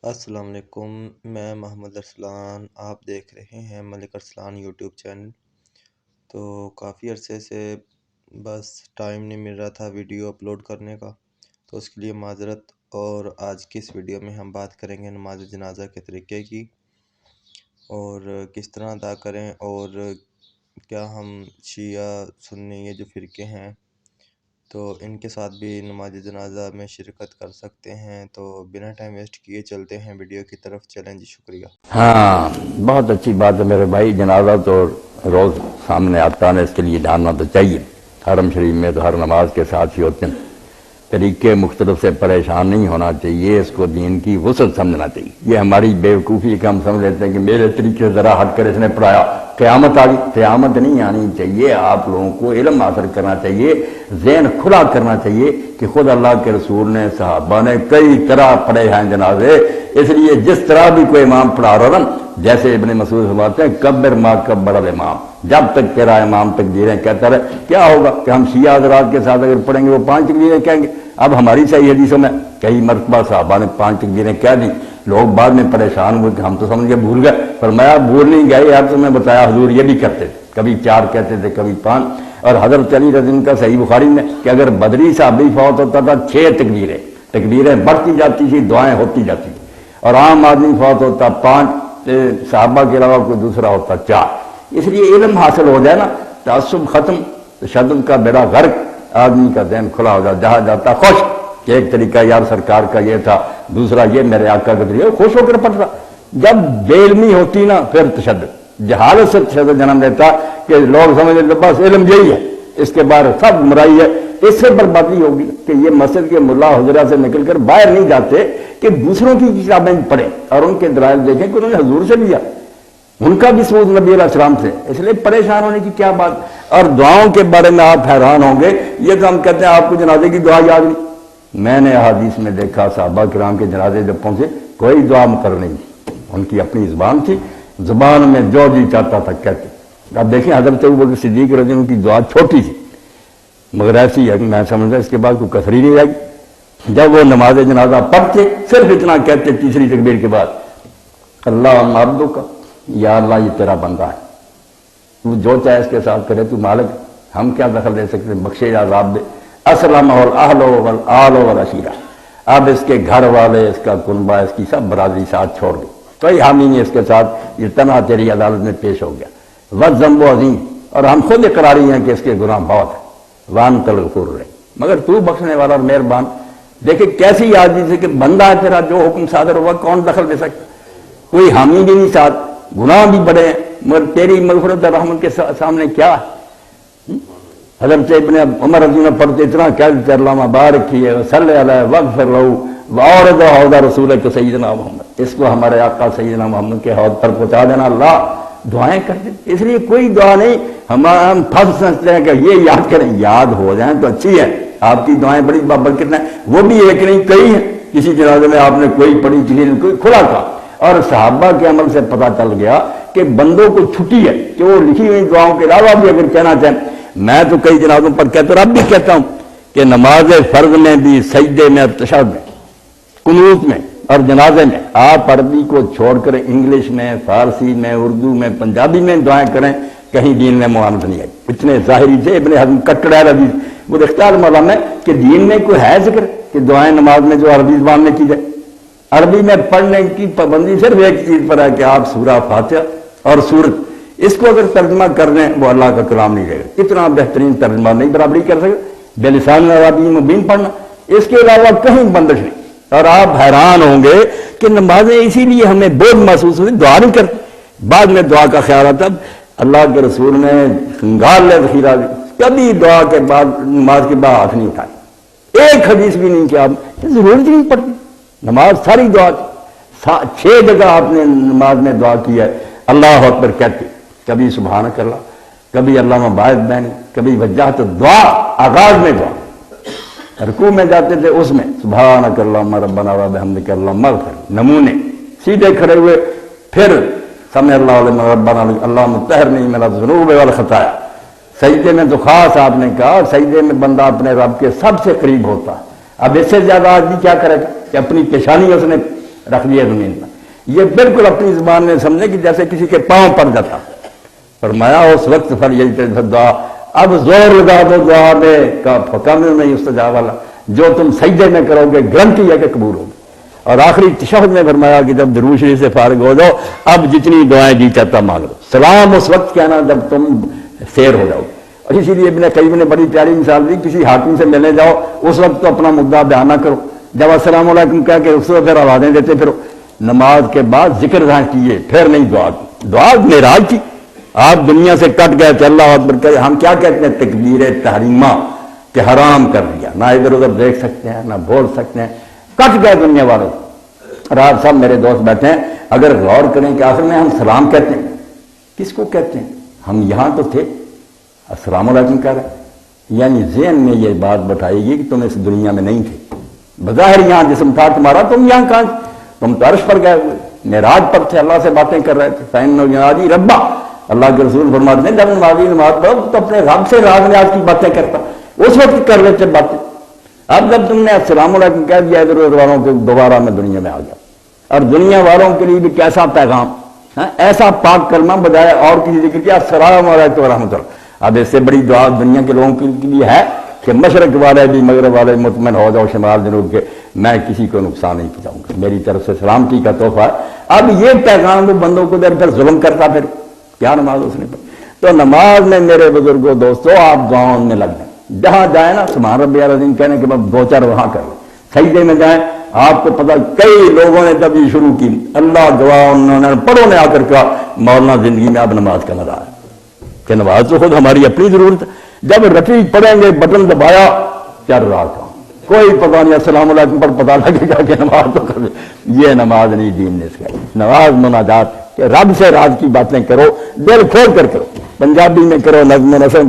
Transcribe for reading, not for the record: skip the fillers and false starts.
السلام علیکم، میں محمد ارسلان، آپ دیکھ رہے ہیں ملک ارسلان یوٹیوب چینل۔ تو کافی عرصے سے بس ٹائم نہیں مل رہا تھا ویڈیو اپلوڈ کرنے کا، تو اس کے لیے معذرت۔ اور آج کی اس ویڈیو میں ہم بات کریں گے نماز جنازہ کے طریقے کی، اور کس طرح ادا کریں، اور کیا ہم شیعہ سنی یہ جو فرقے ہیں تو ان کے ساتھ بھی نماز جنازہ میں شرکت کر سکتے ہیں۔ تو بنا ٹائم ویسٹ کیے چلتے ہیں ویڈیو کی طرف۔ چلیں جی، شکریہ۔ ہاں، بہت اچھی بات ہے میرے بھائی۔ جنازہ تو روز سامنے آتا ہے، اس کے لیے جاننا تو چاہیے۔ حرم شریف میں تو ہر نماز کے ساتھ ہی ہوتے ہیں۔ طریقے مختلف سے پریشان نہیں ہونا چاہیے، اس کو دین کی وسعت سمجھنا چاہیے۔ یہ ہماری بیوقوفی کہ ہم سمجھ لیتے ہیں کہ میرے طریقے سے ذرا ہٹ کر اس نے پڑھایا، قیامت آ گئی۔ قیامت نہیں آنی چاہیے، آپ لوگوں کو علم حاصل کرنا چاہیے، ذہن کھلا کرنا چاہیے کہ خود اللہ کے رسول نے، صحابہ نے کئی طرح پڑھے ہیں جنازے۔ اس لیے جس طرح بھی کوئی امام پڑھا رہا نا، جیسے ابن مسعود فرماتے ہیں کبر ما کبر الامام، جب تک تیرا امام تکبیریں کہتا رہے۔ کیا ہوگا کہ ہم شیعہ حضرات کے ساتھ اگر پڑھیں گے وہ 5 تکبیریں کہیں گے۔ اب ہماری صحیح حدیثوں میں کئی مرتبہ صحابہ نے 5 تکبیریں کہہ دی، لوگ بعد میں پریشان ہوئے کہ ہم تو سمجھ کے بھول گئے۔ فرمایا بھول نہیں گئے، یار تمہیں بتایا حضور یہ بھی کرتے تھے، کبھی 4 کہتے تھے کبھی 5۔ اور حضرت علی رضی اللہ عنہ کا صحیح بخاری میں کہ اگر بدری صحابی فوت ہوتا تھا 6 تکبیریں بڑھتی جاتی تھی، دعائیں ہوتی جاتی تھی۔ اور عام آدمی فوت ہوتا 5، صحابہ کے علاوہ کوئی دوسرا ہوتا 4۔ اس لیے علم حاصل ہو جائے نا، تعصب ختم، تشدد کا بیڑا غرق، آدمی کا ذہن کھلا ہو جائے، جہاں جاتا خوش کہ ایک طریقہ یار سرکار کا یہ تھا، دوسرا یہ میرے آقا کا طریقہ، خوش ہو کر پڑھتا۔ جب بے علمی ہوتی نا پھر تشدد، جہالت سے تشدد جنم دیتا کہ لوگ سمجھ لیتے بس علم یہی ہے، اس کے بعد سب گمراہی ہے۔ اس سے بربادی ہوگی کہ یہ مسجد کے ملا حجرہ سے نکل کر باہر نہیں جاتے کہ دوسروں کی کتابیں پڑھیں اور ان کے دلائل دیکھیں کہ انہوں نے حضور سے لیا، ان کا بھی ثبوت نبی علیہ السلام سے۔ اس لیے پریشان ہونے کی کیا بات۔ اور دعاؤں کے بارے میں آپ حیران ہوں گے، یہ تو ہم کہتے ہیں آپ کو جنازے کی دعا یاد نہیں۔ میں نے احادیث میں دیکھا صحابہ کرام کے جنازے جب پہنچے کوئی دعا مقرر نہیں تھی، ان کی اپنی زبان تھی، زبان میں جو جی چاہتا تھا کہتے۔ اب دیکھیں حضرت ابوبکر صدیق رضی اللہ عنہ کی دعا چھوٹی تھی مگر ایسی ہے کہ میں سمجھتا اس کے بعد کوئی کثری نہیں رہے گی۔ جب وہ نماز جنازہ پڑھتے صرف اتنا کہتے تیسری تکبیر کے بعد، اللہ عبدک، یا اللہ یہ تیرا بندہ ہے، تو جو چاہے اس کے ساتھ کرے، تو مالک، ہم کیا دخل دے سکتے، بخشے یا عذاب دے۔ اسلم والاہل والآل والعشیرہ، اب اس کے گھر والے، اس کا کنبہ، اس کی سب برادری ساتھ چھوڑ دی، کوئی حامی نہیں اس کے ساتھ، یہ تنہا تیری عدالت میں پیش ہو گیا۔ والذنب عظیم، اور ہم خود اقراری ہیں کہ اس کے گناہ بہت ہے۔ وانت الغفور الرحیم، مگر تو بخشنے والا اور مہربان۔ دیکھیں کیسی عاجزی سے کہ بندہ ہے تیرا، جو حکم صادر ہوا کون دخل دے سکتا، کوئی حامی بھی نہیں ساتھ، گناہ بھی بڑے ہیں، مگر تیری مغفرت اور رحمت کے سامنے کیا ہے۔ حضرت ابن عمر رضی اللہ عنہ پڑھتے اتنا کہہ دیتے اللہم بارک فیہ وصلی علیہ واغفر لہ وعرض حوض رسولک سیدنا محمد، اس کو ہمارے آقا سیدنا محمد کے حوض پر پہنچا دینا۔ اللہ دعائیں کرتے، اس لیے کوئی دعا نہیں ہم پھنس سمجھتے ہیں کہ یہ یاد کریں، یاد ہو جائیں تو اچھی ہے۔ آپ کی دعائیں بڑی بابرکت ہیں، وہ بھی ایک نہیں کئی ہیں۔ کسی جنازے میں آپ نے کوئی پڑھی، کسی نے کوئی کھلا تھا، اور صحابہ کے عمل سے پتہ چل گیا کہ بندوں کو چھٹی ہے کہ وہ لکھی ہوئی دعاؤں کے علاوہ بھی اگر کہنا چاہیں۔ میں تو کئی جنازوں پر کہتا ہوں، اب بھی کہتا ہوں کہ نماز فرض میں بھی، سجدے میں، تشہد میں، قنوت میں اور جنازے میں آپ عربی کو چھوڑ کر انگلش میں، فارسی میں، اردو میں، پنجابی میں دعائیں کریں، کہیں دین میں معاملت نہیں ہے۔ اتنے ظاہری سے ابن حزم کٹڑ حدیث وہ اختیار مولا میں کہ دین میں کوئی ہے ذکر کہ دعائیں نماز میں جو عربی زبان میں کی جائے۔ عربی میں پڑھنے کی پابندی صرف ایک چیز پر ہے کہ آپ سورہ فاتحہ اور سورت، اس کو اگر ترجمہ کر دیں وہ اللہ کا کلام نہیں رہے گا۔ اتنا بہترین ترجمہ نہیں برابری کر سکتے، بلسان عربی مبین پڑھنا، اس کے علاوہ کہیں بندش نہیں۔ اور آپ حیران ہوں گے کہ نمازیں اسی لیے ہمیں بوجھ محسوس ہوتی، دعا نہیں کرتے، بعد میں دعا کا خیال آتا۔ اللہ کے رسول نے سنگار لے ذخیرہ، کبھی دعا کے بعد نماز کے بعد ہاتھ نہیں اٹھائے، ایک حدیث بھی نہیں کہ آپ ضرورت نہیں پڑتی، نماز ساری دعا کی۔ 6 جگہ آپ نے نماز میں دعا کی ہے، اللہ اکبر کہتے، کبھی سبحانک اللہ، کبھی اللہم باعث بینی، کبھی وجہت دعا، آغاز میں دعا، رکوع میں جاتے تھے اس میں سبحانک اللہم ربنا وبحمدک اللہم اغفر، نمونے سیدھے کھڑے ہوئے، پھر سمع اللہ لمن ربنا اللہم طہرنی من الذنوب والخطایا۔ سجدے میں تو خاص آپ نے کہا، سجدے میں بندہ اپنے رب کے سب سے قریب ہوتا ہے۔ اب اس سے زیادہ آدمی کیا کرے گا کہ اپنی پیشانی اس نے رکھ دیا زمین پر. یہ بالکل اپنی زبان میں سمجھے کہ جیسے کسی کے پاؤں پڑ جاتا. فرمایا اس وقت پر یہ دعا اب زور لگا دو دعا میں کا کم نہیں استجاب والا، جو تم سجدے میں کرو گے گارنٹی ہے کہ قبول ہوگی. اور آخری تشہد میں فرمایا کہ جب درود شریف سے فارغ ہو جاؤ اب جتنی دعائیں جی چاہتا مانگ لو. سلام اس وقت کہنا جب تم سیر ہو جاؤ. اور اسی لیے ابن قیم نے بڑی پیاری مثال دی، کسی حاکم سے ملنے جاؤ اس وقت تو اپنا مدعا بیان نہ کرو، جب السلام علیکم کہہ کے اس وقت پھر آوازیں دیتے پھرو. نماز کے بعد ذکر ذہن کیے پھر نہیں دعا کی. دعا معراج کی. آپ دنیا سے کٹ گئے کہ اللہ اکبر کہ ہم کیا کہتے ہیں تکبیر تحریمہ کہ حرام کر دیا، نہ ادھر ادھر دیکھ سکتے ہیں نہ بول سکتے ہیں، کٹ گئے دنیا والے. اور آپ سب میرے دوست بیٹھے ہیں، اگر غور کریں کہ آخر میں ہم سلام کہتے ہیں کس کو کہتے ہیں؟ ہم یہاں تو تھے السلام علیکم کہہ رہے ہیں، یعنی ذہن میں یہ بات بتائے گی کہ تم اس دنیا میں نہیں تھے. بظاہر یہاں جسم تھا تمہارا، تم یہاں کہاں تھے؟ تم تو عرش پر گئے ہوئے معراج پر تھے، اللہ سے باتیں کر رہے تھے. فَإِنَّهُ يُنَادِي رَبَّهُ، اللہ کے رسول فرماتے ہیں جب نماز پڑھو تو اپنے رب سے راز نیاز کی باتیں کرتا، اس وقت کر رہے تھے باتیں. اب جب تم نے السلام علیکم کہہ دیا ادھر ادھر والوں کو، دوبارہ میں دنیا میں آ گیا. اور دنیا والوں کے لیے بھی کیسا پیغام، ایسا پاک کلمہ بجائے اور کسی ذکر کیا السلام علیکم ورحمۃ اللہ. اب اس سے بڑی دعا دنیا کے لوگوں کے لیے ہے کہ مشرق والے بھی مغرب والے مطمئن ہو جاؤ، شمال جنوب کے میں کسی کو نقصان نہیں پہنچاؤں گا، میری طرف سے سلامتی کا تحفہ ہے. اب یہ پیغام وہ بندوں کو در پھر ظلم کرتا پھر کیا نماز اس نے پڑھی. تو نماز میں میرے بزرگوں دوستو آپ گاؤں میں لگ جائیں، جہاں جائیں نا سبحان ربی العظیم کہنے کے بعد دو چار وہاں کریں، سجدے میں جائیں. آپ کو پتہ کئی لوگوں نے جب یہ شروع کی اللہ گواہ انہوں نے پڑھوں نے آ کر کہا مولانا زندگی میں اب نماز کا مزہ ہے کہ نماز تو خود ہماری اپنی ضرورت ہے. جب رفیق پڑھیں گے بٹن دبایا چل رہا تھا، کوئی پتہ نہیں السلام علیکم پر پتہ لگے گا کہ نماز تو کر. یہ نماز نہیں دین نے سکھائی. نماز مناجات کہ رب سے راز کی باتیں کرو، دل کھول کر کرو، پنجابی میں کرو، نظم و نثر